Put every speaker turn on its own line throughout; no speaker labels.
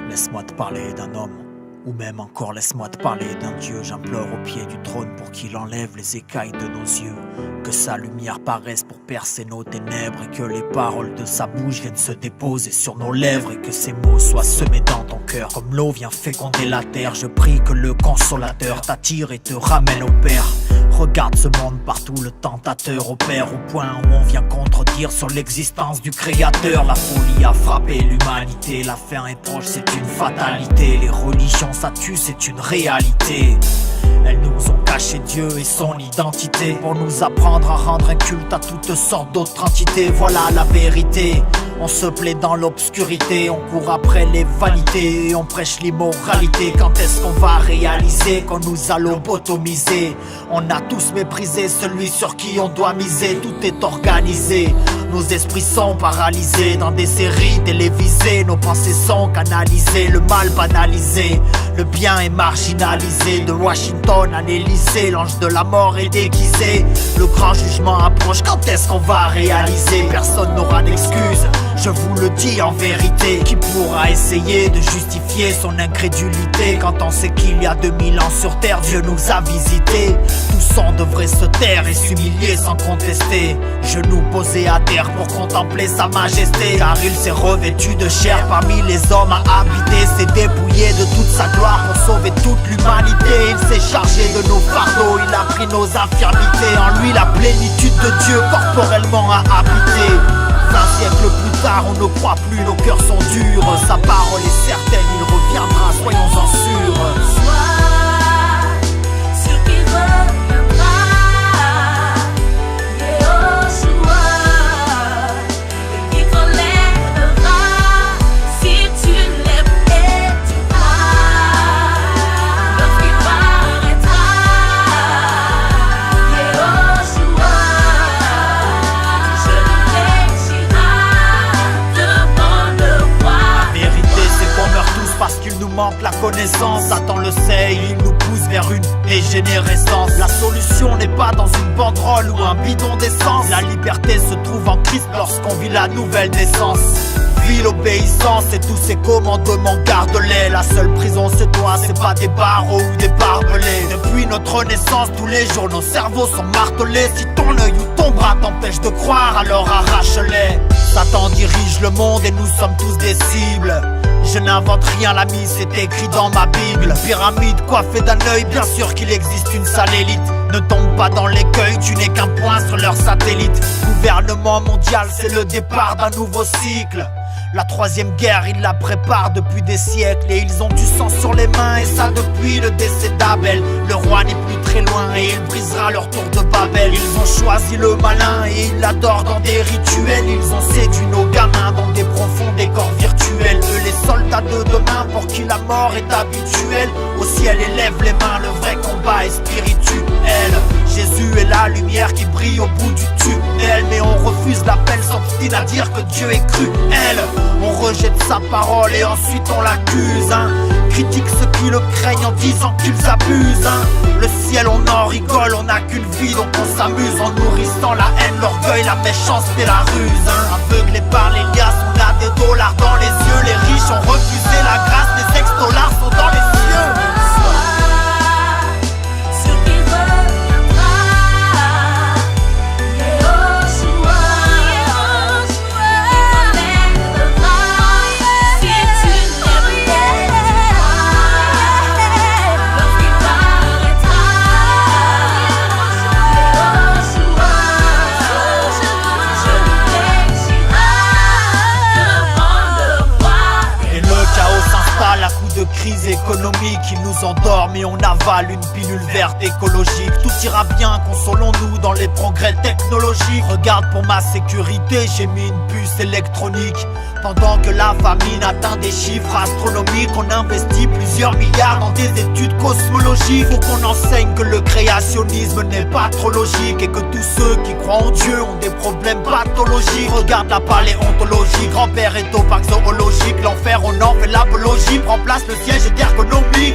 Laisse-moi te parler d'un homme, ou même encore laisse-moi te parler d'un Dieu. J'implore au pied du trône pour qu'il enlève les écailles de nos yeux, que sa lumière paraisse pour percer nos ténèbres, et que les paroles de sa bouche viennent se déposer sur nos lèvres, et que ces mots soient semés dans ton cœur comme l'eau vient féconder la terre. Je prie que le consolateur t'attire et te ramène au Père. Regarde ce monde partout, le tentateur opère, au point où on vient contredire sur l'existence du créateur. La folie a frappé l'humanité, la fin est proche, c'est une fatalité. Les religions ça tue, c'est une réalité. Elles nous ont caché Dieu et son identité, pour nous apprendre à rendre un culte à toutes sortes d'autres entités. Voilà la vérité, on se plaît dans l'obscurité, on court après les vanités et on prêche l'immoralité. Quand est-ce qu'on va réaliser qu'on nous a lobotomisé? On a tous méprisé celui sur qui on doit miser. Tout est organisé, nos esprits sont paralysés dans des séries télévisées. Nos pensées sont canalisées, le mal banalisé, le bien est marginalisé. De Washington à l'Élysée, l'ange de la mort est déguisé. Le grand jugement approche, quand est-ce qu'on va réaliser? Personne n'aura d'excuses, je vous le dis en vérité. Qui pourra essayer de justifier son incrédulité quand on sait qu'il y a 2000 ans sur terre, Dieu nous a visités? Tout son devrait se taire et s'humilier sans contester, genoux posés à terre pour contempler sa majesté. Car il s'est revêtu de chair, parmi les hommes à habiter, s'est dépouillé de toute sa gloire pour sauver toute l'humanité. Il s'est chargé de nos fardeaux, il a pris nos infirmités. En lui la plénitude de Dieu corporellement a habité. 20 siècles plus tard, on ne croit plus, nos cœurs sont durs. Sa parole est certaine, il reviendra, soyons-en sûrs. La connaissance, Satan le sait, il nous pousse vers une dégénérescence. La solution n'est pas dans une banderole ou un bidon d'essence. La liberté se trouve en Christ lorsqu'on vit la nouvelle naissance. Vie l'obéissance et tous ces commandements garde-les. La seule prison c'est toi, c'est pas des barreaux ou des barbelés. Depuis notre naissance, tous les jours nos cerveaux sont martelés. Si ton œil ou ton bras t'empêche de croire, alors arrache-les. Satan dirige le monde et nous sommes tous des cibles. Je n'invente rien, l'ami, c'est écrit dans ma Bible. Pyramide coiffée d'un œil, bien sûr qu'il existe une sale élite. Ne tombe pas dans l'écueil, tu n'es qu'un point sur leur satellite. Gouvernement mondial, c'est le départ d'un nouveau cycle. La troisième guerre, ils la préparent depuis des siècles. Et ils ont du sang sur les mains, et ça depuis le décès d'Abel. Le roi n'est plus très loin, et il brisera leur tour de Babel. Ils ont choisi le malin, et ils l'adorent dans des rituels. Ils ont séduit nos gamins dans des profonds décors virtuels. Eux les soldats de demain, pour qui la mort est habituelle. Au ciel élève les mains, le vrai combat est spirituel. Jésus est la lumière qui brille au bout du tunnel. Mais on refuse l'appel, s'obstine à dire que Dieu est cruel. On rejette sa parole et ensuite on l'accuse, hein. Critique ceux qui le craignent en disant qu'ils abusent, hein. Le ciel on en rigole, on n'a qu'une vie donc on s'amuse. En nourrissant la haine, l'orgueil, la méchanceté, la ruse, hein. Aveuglés par les liasses, on a des dollars dans les yeux. Les riches ont refusé la grâce, les ex-dollars sont dans les cieux. Crise économique, ils nous endorment et on avale une pilule verte écologique. Tout ira bien, consolons-nous dans les progrès technologiques. Regarde pour ma sécurité, j'ai mis une puce électronique. Pendant que la famine atteint des chiffres astronomiques, on investit plusieurs milliards dans des études cosmologiques. Faut qu'on enseigne que le créationnisme n'est pas trop logique, et que tous ceux qui croient en Dieu ont des problèmes pathologiques. Regarde la paléontologie, grand-père est au parc zoologique. L'enfer on en fait l'apologie, prend place le siège est ergonomique. polémique.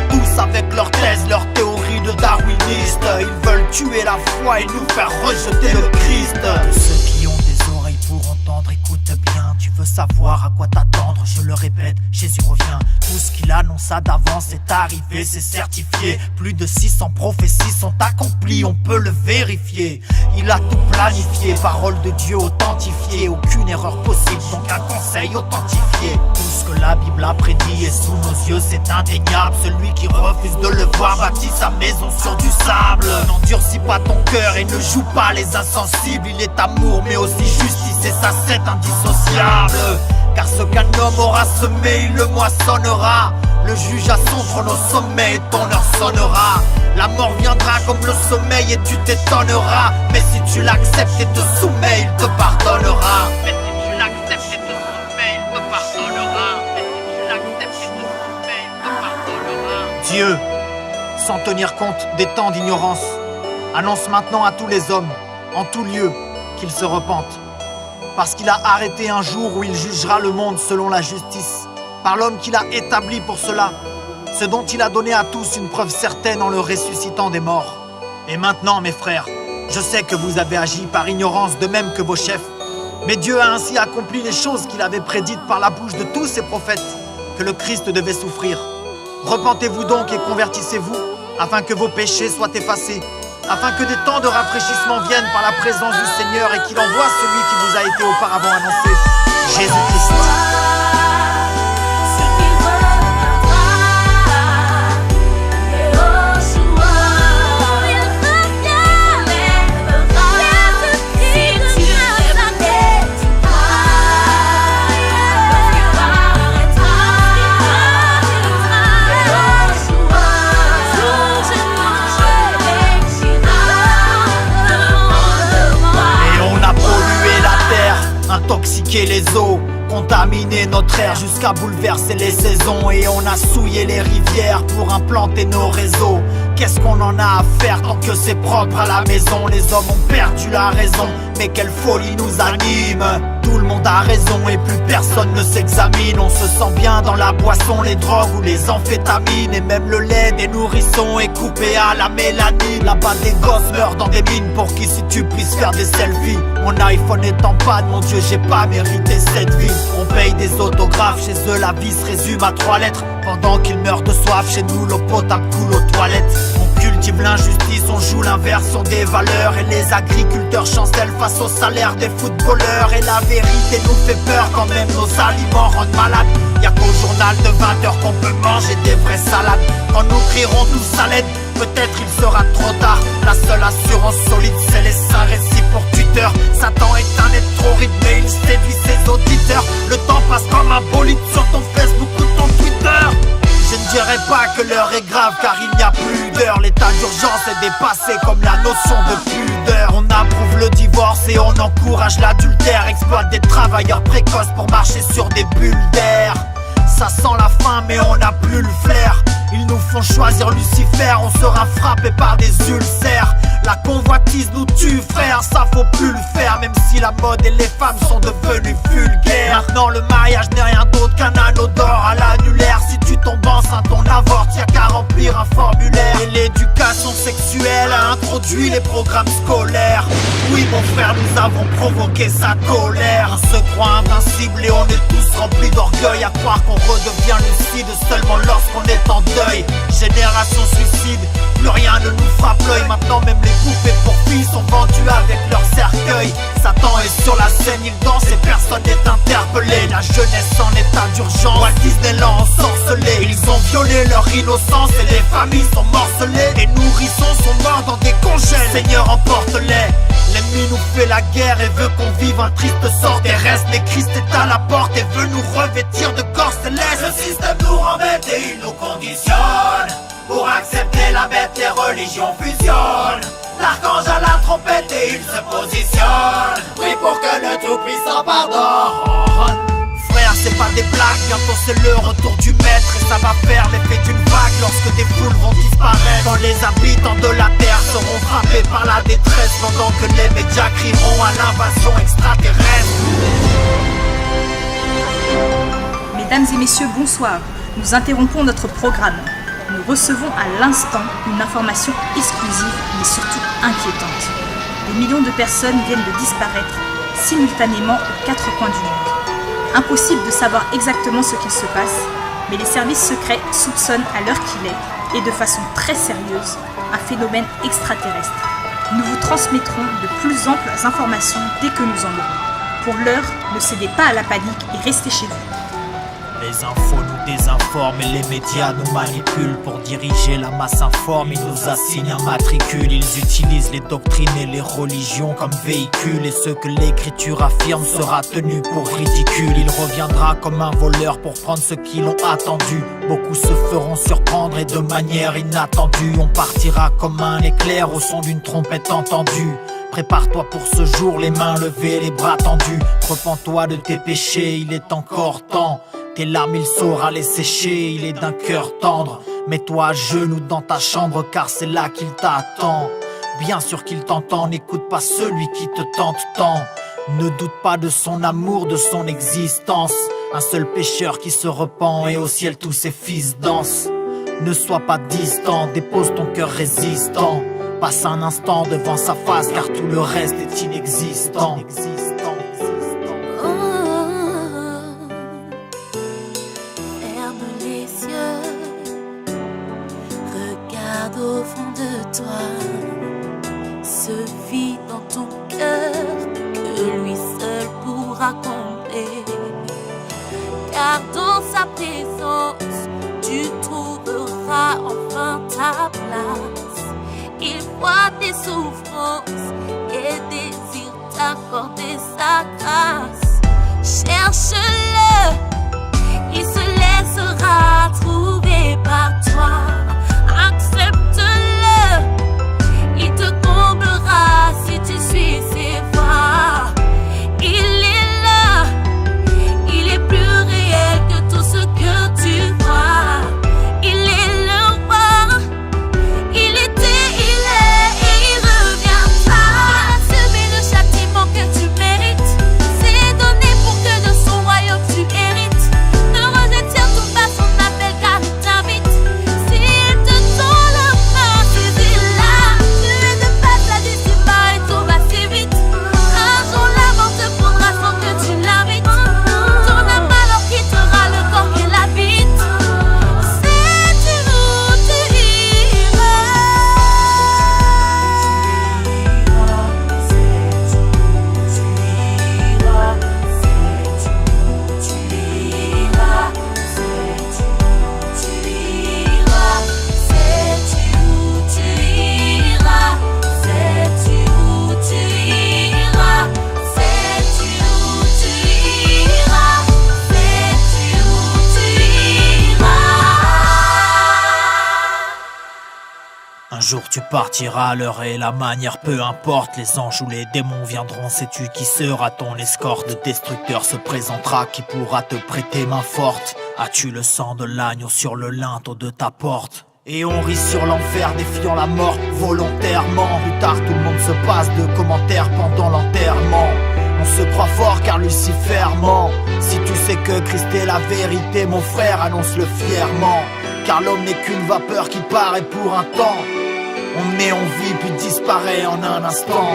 Tous avec leurs thèses, leurs théories de darwinistes. Ils veulent tuer la foi et nous faire rejeter le Christ. Ceux qui ont des oreilles pour entendre, écoute bien. Tu veux savoir à quoi t'attendre, je le répète, Jésus revient. Tout ce qu'il annonça d'avance est arrivé, c'est certifié. Plus de 600 prophéties sont accomplies, on peut le vérifier. Il a tout planifié, parole de Dieu authentifiée. Aucune erreur possible, donc un conseil authentifié. Tout ce que la Bible a prédit est sous nos yeux, c'est indéniable. Celui qui refuse de le voir bâtit sa maison sur du sable. N'endurcis pas ton cœur et ne joue pas les insensibles. Il est amour mais aussi justice et ça c'est indissociable. Car ce qu'un homme aura semé, il le moissonnera. Le juge à son trône au sommet et ton heure sonnera. La mort viendra comme le sommeil et tu t'étonneras. Mais si tu l'acceptes et te soumets, il te pardonnera. Mais si tu l'acceptes et te soumets, il te pardonnera. Mais si tu l'acceptes et te soumets, il te pardonnera. Dieu, sans tenir compte des temps d'ignorance, annonce maintenant à tous les hommes, en tout lieu, qu'ils se repentent. Parce qu'il a arrêté un jour où il jugera le monde selon la justice, par l'homme qu'il a établi pour cela, ce dont il a donné à tous une preuve certaine en le ressuscitant des morts. Et maintenant, mes frères, je sais que vous avez agi par ignorance de même que vos chefs, mais Dieu a ainsi accompli les choses qu'il avait prédites par la bouche de tous ses prophètes, que le Christ devait souffrir. Repentez-vous donc et convertissez-vous, afin que vos péchés soient effacés, afin que des temps de rafraîchissement viennent par la présence du Seigneur et qu'il envoie celui qui vous a été auparavant annoncé, Jésus-Christ. Intoxiquer les eaux, contaminer notre air jusqu'à bouleverser les saisons. Et on a souillé les rivières pour implanter nos réseaux. Qu'est-ce qu'on en a à faire tant que c'est propre à la maison? Les hommes ont perdu la raison, mais quelle folie nous anime. Tout le monde a raison et plus personne ne s'examine. On se sent bien dans la boisson, les drogues ou les amphétamines. Et même le lait des nourrissons est coupé à la mélanine. Là-bas des gosses meurent dans des mines pour qu'ici tu puisses faire des selfies. Mon iPhone est en panne, mon Dieu j'ai pas mérité cette vie. On paye des autographes, chez eux la vie se résume à 3 lettres. Pendant qu'ils meurent de soif, chez nous l'eau potable coule aux toilettes. On cultive l'injustice, on joue l'inversion des valeurs. Et les agriculteurs chancellent face au salaire des footballeurs. Et la vérité nous fait peur quand même nos aliments rendent malades. Y'a qu'au journal de 20h qu'on peut manger des vraies salades. Quand nous crierons tous à l'aide, peut-être il sera trop tard. La seule assurance solide c'est les saints récits pour Twitter. Satan est un être trop rythmé, il séduit ses auditeurs. Le temps passe comme un bolide sur ton Facebook ou ton Twitter. Je ne dirais pas que l'heure est grave car il n'y a plus d'heure. L'état d'urgence est dépassé comme la notion de pudeur. On approuve le divorce et on encourage l'adultère. Exploite des travailleurs précoces pour marcher sur des bulles d'air. Ça sent la faim mais on n'a plus le flair. Ils nous font choisir Lucifer, on sera frappé par des ulcères. La convoitise nous tue frère, ça faut plus le faire. Même si la mode et les femmes sont devenues vulgaires. Maintenant le mariage n'est rien d'autre qu'un anneau d'or à l'annulaire. Si tu tombes enceinte on avorte, y'a qu'à remplir un formulaire. Et l'éducation sexuelle a introduit les programmes scolaires. Oui mon frère, nous avons provoqué sa colère. On se croit invincible et on est tous remplis d'orgueil. À croire qu'on redevient lucide seulement lorsqu'on est en deuil. Génération suicide, plus rien ne nous frappe l'œil. Maintenant même les poupées pour filles sont vendues avec leur cercueil. Satan est sur la scène, il danse et personne n'est interpellé. La jeunesse en état d'urgence, Walt Disney l'a ensorcelé. Ils ont violé leur innocence et les familles sont morcelées. Les nourrissons sont morts dans des congèles, Seigneur emporte-les. L'ennemi nous fait la guerre et veut qu'on vive un triste sort terrestre. Mais Christ est à la porte et veut nous revêtir de corps céleste. Le système nous rend bêtes et il nous conditionne. Pour accepter la bête, les religions fusionnent. L'archange à la trompette et il se positionne. Prie pour que le Tout-Puissant pardonne. Frère, c'est pas des blagues, bientôt c'est le retour du maître. Et ça va faire l'effet d'une vague lorsque des foules vont disparaître. Quand les habitants de la terre seront frappés par la détresse. Pendant que les médias crieront à l'invasion extraterrestre.
Mesdames et messieurs, bonsoir. Nous interrompons notre programme. Nous recevons à l'instant une information exclusive, mais surtout inquiétante. Des millions de personnes viennent de disparaître simultanément aux 4 coins du monde. Impossible de savoir exactement ce qu'il se passe, mais les services secrets soupçonnent à l'heure qu'il est, et de façon très sérieuse, un phénomène extraterrestre. Nous vous transmettrons de plus amples informations dès que nous en aurons. Pour l'heure, ne cédez pas à la panique et restez chez vous.
Les infos nous désinforment et les médias nous manipulent. Pour diriger la masse informe, ils nous assignent un matricule. Ils utilisent les doctrines et les religions comme véhicules. Et ce que l'écriture affirme sera tenu pour ridicule. Il reviendra comme un voleur pour prendre ceux qui l'ont attendu. Beaucoup se feront surprendre et de manière inattendue. On partira comme un éclair au son d'une trompette entendue. Prépare-toi pour ce jour, les mains levées, les bras tendus. Repens-toi de tes péchés, il est encore temps. Tes larmes il saura les sécher, il est d'un cœur tendre. Mets-toi à genoux dans ta chambre car c'est là qu'il t'attend. Bien sûr qu'il t'entend, n'écoute pas celui qui te tente tant. Ne doute pas de son amour, de son existence. Un seul pécheur qui se repent et au ciel tous ses fils dansent. Ne sois pas distant, dépose ton cœur résistant. Passe un instant devant sa face car tout le reste est inexistant.
Au fond de toi, se vit dans ton cœur que lui seul pourra combler. Car dans sa présence, tu trouveras enfin ta place. Il voit tes souffrances et désire t'accorder sa grâce. Cherche-le, il se laissera trouver par toi. Accepte-le, il te comblera si tu suis ses voies. Il est là, il est plus réel que tout ce que tu vois. Il est le roi, il était, il est et il reviendra. Assumer le châtiment que tu mérites, c'est donné pour que de son royaume tu hérites. Ne retire tout pas son appel car il t'invite.
Un jour tu partiras, l'heure et la manière, peu importe. Les anges ou les démons viendront, sais-tu qui sera ton escorte? Le destructeur se présentera, qui pourra te prêter main forte? As-tu le sang de l'agneau sur le linteau de ta porte? Et on rit sur l'enfer, défiant la mort volontairement. Plus tard tout le monde se passe de commentaires pendant l'enterrement. On se croit fort car Lucifer ment. Si tu sais que Christ est la vérité, mon frère, annonce-le fièrement. Car l'homme n'est qu'une vapeur qui paraît pour un temps. On naît, on vit, puis disparaît en un instant.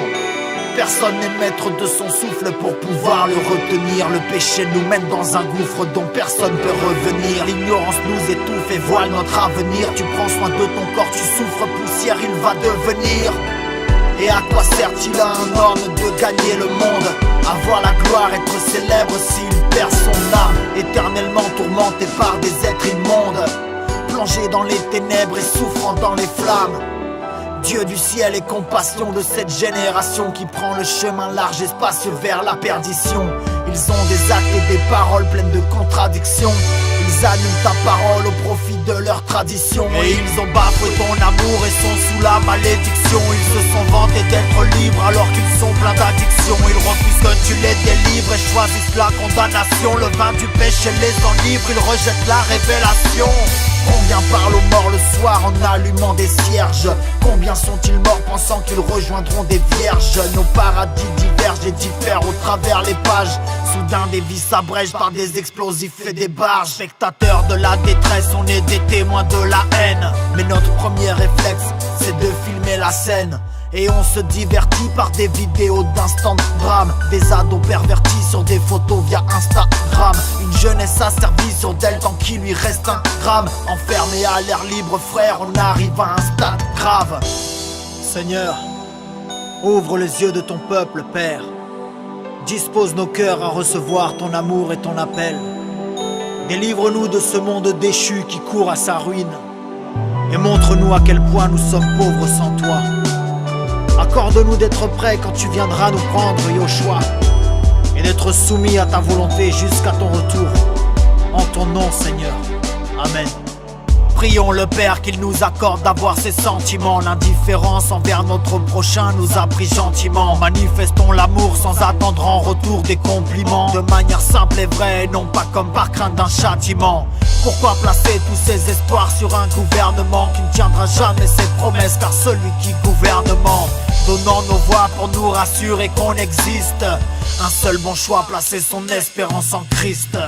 Personne n'est maître de son souffle pour pouvoir le retenir. Le péché nous mène dans un gouffre dont personne peut revenir. L'ignorance nous étouffe et voile notre avenir. Tu prends soin de ton corps, tu souffres, poussière il va devenir. Et à quoi sert-il à un homme de gagner le monde? Avoir la gloire, être célèbre s'il perd son âme. Éternellement tourmenté par des êtres immondes, plongé dans les ténèbres et souffrant dans les flammes. Dieu du ciel et compassion de cette génération qui prend le chemin large et spacieux vers la perdition. Ils ont des actes et des paroles pleines de contradictions. Ils annulent ta parole au profit de leur tradition. Et ils ont bafoué ton amour et sont sous la malédiction. Ils se sont vantés d'être libres alors qu'ils sont pleins d'addiction. Ils refusent que tu les délivres et choisissent la condamnation. Le vin du péché les enivre, ils rejettent la révélation. Combien parlent aux morts le soir en allumant des cierges? Combien sont-ils morts pensant qu'ils rejoindront des vierges? Nos paradis divergent et diffèrent au travers les pages. Soudain des vies s'abrègent par des explosifs et des barges. Spectateurs de la détresse, on est des témoins de la haine. Mais notre premier réflexe, c'est de filmer la scène. Et on se divertit par des vidéos d'instant drame. Des ados pervertis sur des photos via Instagram. Une jeunesse asservie sur d'elle tant qu'il lui reste un gramme. Enfermé à l'air libre frère, on arrive à un stade grave. Seigneur, ouvre les yeux de ton peuple, Père. Dispose nos cœurs à recevoir ton amour et ton appel. Délivre-nous de ce monde déchu qui court à sa ruine. Et montre-nous à quel point nous sommes pauvres sans toi. Accorde-nous d'être prêts quand tu viendras nous prendre, Yoshua, et d'être soumis à ta volonté jusqu'à ton retour. En ton nom, Seigneur. Amen. Prions le Père qu'il nous accorde d'avoir ses sentiments. L'indifférence envers notre prochain nous a pris gentiment. Manifestons l'amour sans attendre en retour des compliments. De manière simple et vraie, et non pas comme par crainte d'un châtiment. Pourquoi placer tous ces espoirs sur un gouvernement qui ne tiendra jamais ses promesses? Car celui qui gouvernement, donnant nos voix pour nous rassurer qu'on existe. Un seul bon choix, placer son espérance en Christ.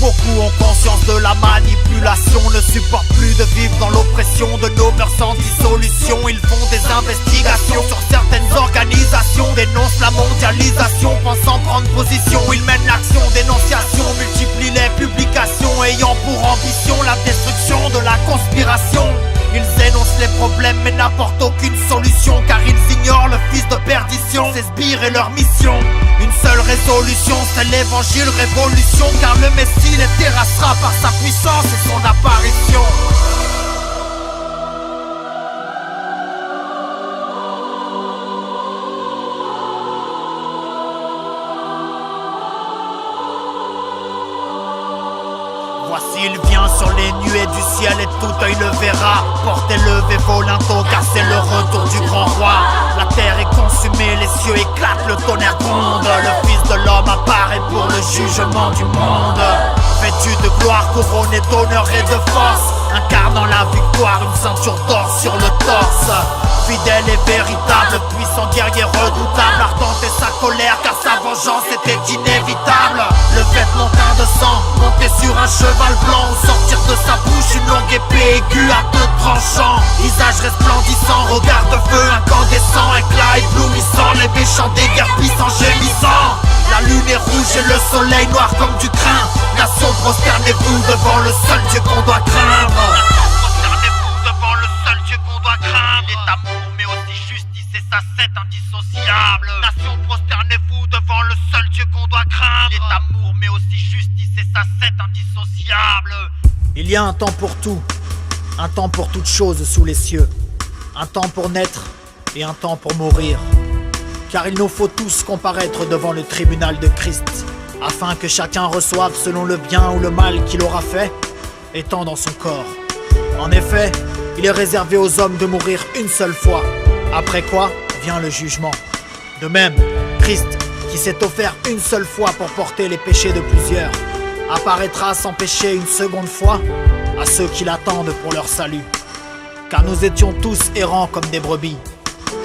Beaucoup ont conscience de la manipulation, ne supportent plus de vivre dans l'oppression de nos mœurs sans dissolution. Ils font des investigations sur certaines organisations, dénoncent la mondialisation, pensant prendre position. Ils mènent l'action, dénonciation, multiplient les publications, ayant pour ambition la destruction de la conspiration. Ils énoncent les problèmes mais n'apportent aucune solution, car ils ignorent le fils de perdition, ses sbires et leur mission. Une seule résolution, c'est l'évangile révolution, car le Messie les terrassera par sa puissance et son apparition. Voici il vient sur les nuées du ciel et tout œil le verra. Portez levé vos linteaux car c'est le retour du grand roi. La terre est consumée, les cieux éclatent, le tonnerre gronde. Le fils de l'homme apparaît pour le jugement du monde. Vêtu de gloire, couronné d'honneur et de force, incarnant la victoire, une ceinture d'or sur le torse. Fidèle et véritable, puissant guerrier redoutable, ardent et sa colère car sa vengeance était inévitable. Le vêtement teint de sang, monté sur un cheval blanc, où sortir de sa bouche une longue épée aiguë à peu tranchant. Visage resplendissant, regard de feu incandescent, éclat éblouissant, les méchants déguerpissent en gémissant. La lune est rouge et le soleil noir comme du crin. Nation, prosternez-vous devant le seul Dieu qu'on doit craindre. Devant le seul Dieu qu'on doit craindre. Il est amour mais aussi justice et sa c'est indissociable. Nation, prosternez-vous devant le seul Dieu qu'on doit craindre. Il est amour mais aussi justice et sa c'est indissociable. Il y a un temps pour tout, un temps pour toute chose sous les cieux, un temps pour naître et un temps pour mourir. Car il nous faut tous comparaître devant le tribunal de Christ, afin que chacun reçoive selon le bien ou le mal qu'il aura fait, étant dans son corps. En effet, il est réservé aux hommes de mourir une seule fois, après quoi vient le jugement. De même, Christ, qui s'est offert une seule fois pour porter les péchés de plusieurs, apparaîtra sans péché une seconde fois à ceux qui l'attendent pour leur salut. Car nous étions tous errants comme des brebis,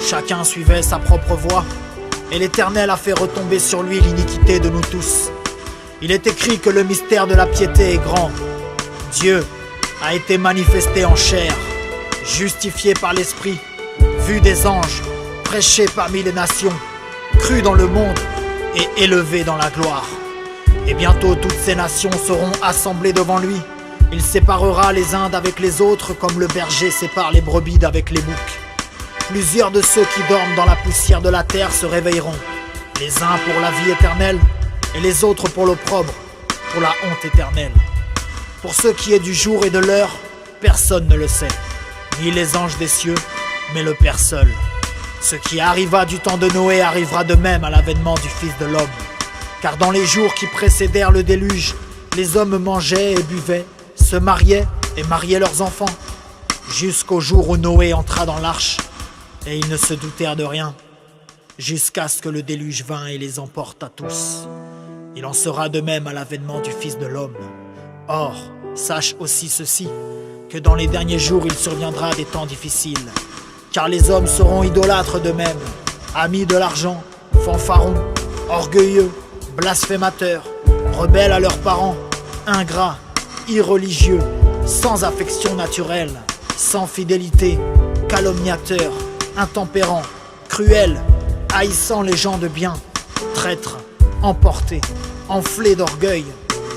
chacun suivait sa propre voie, et l'Éternel a fait retomber sur lui l'iniquité de nous tous. Il est écrit que le mystère de la piété est grand. Dieu a été manifesté en chair, justifié par l'Esprit, vu des anges, prêché parmi les nations, cru dans le monde et élevé dans la gloire. Et bientôt toutes ces nations seront assemblées devant lui. Il séparera les uns d'avec les autres comme le berger sépare les brebis d'avec les boucs. Plusieurs de ceux qui dorment dans la poussière de la terre se réveilleront, les uns pour la vie éternelle et les autres pour l'opprobre, pour la honte éternelle. Pour ce qui est du jour et de l'heure, personne ne le sait, ni les anges des cieux, mais le Père seul. Ce qui arriva du temps de Noé arrivera de même à l'avènement du Fils de l'homme. Car dans les jours qui précédèrent le déluge, les hommes mangeaient et buvaient, se mariaient et mariaient leurs enfants, jusqu'au jour où Noé entra dans l'arche, et ils ne se doutèrent de rien, jusqu'à ce que le déluge vint et les emporte à tous. Il en sera de même à l'avènement du Fils de l'homme. Or, sache aussi ceci, que dans les derniers jours il surviendra des temps difficiles. Car les hommes seront idolâtres d'eux-mêmes, amis de l'argent, fanfarons, orgueilleux, blasphémateurs, rebelles à leurs parents, ingrats, irreligieux, sans affection naturelle, sans fidélité, calomniateurs, intempérants, cruels, haïssant les gens de bien, traîtres, emportés, enflés d'orgueil,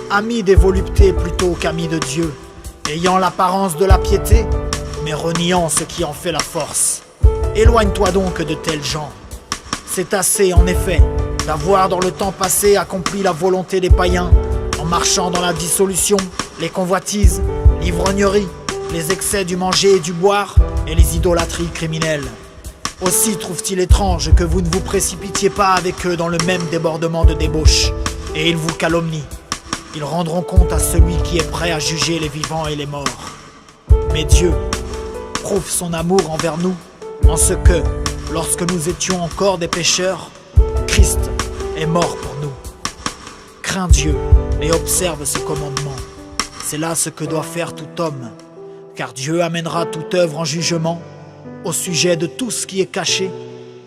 amis des voluptés plutôt qu'amis de Dieu, ayant l'apparence de la piété, mais reniant ce qui en fait la force. Éloigne-toi donc de tels gens. C'est assez, en effet, d'avoir dans le temps passé accompli la volonté des païens, en marchant dans la dissolution, les convoitises, l'ivrognerie, les excès du manger et du boire, et les idolâtries criminelles. Aussi trouve-t-il étrange que vous ne vous précipitiez pas avec eux dans le même débordement de débauche, et ils vous calomnient. Ils rendront compte à celui qui est prêt à juger les vivants et les morts. Mais Dieu prouve son amour envers nous, en ce que, lorsque nous étions encore des pécheurs, Christ est mort pour nous. Crains Dieu et observe ses commandements. C'est là ce que doit faire tout homme, car Dieu amènera toute œuvre en jugement au sujet de tout ce qui est caché,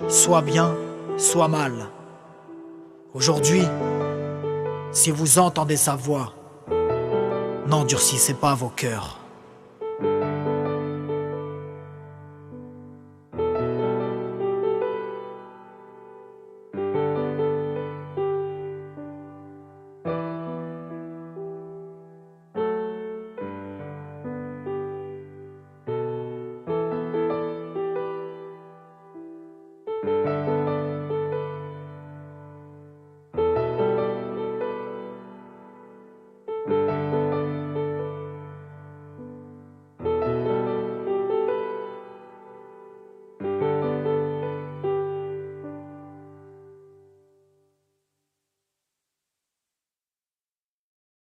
soit bien, soit mal. Aujourd'hui, si vous entendez sa voix, n'endurcissez pas vos cœurs.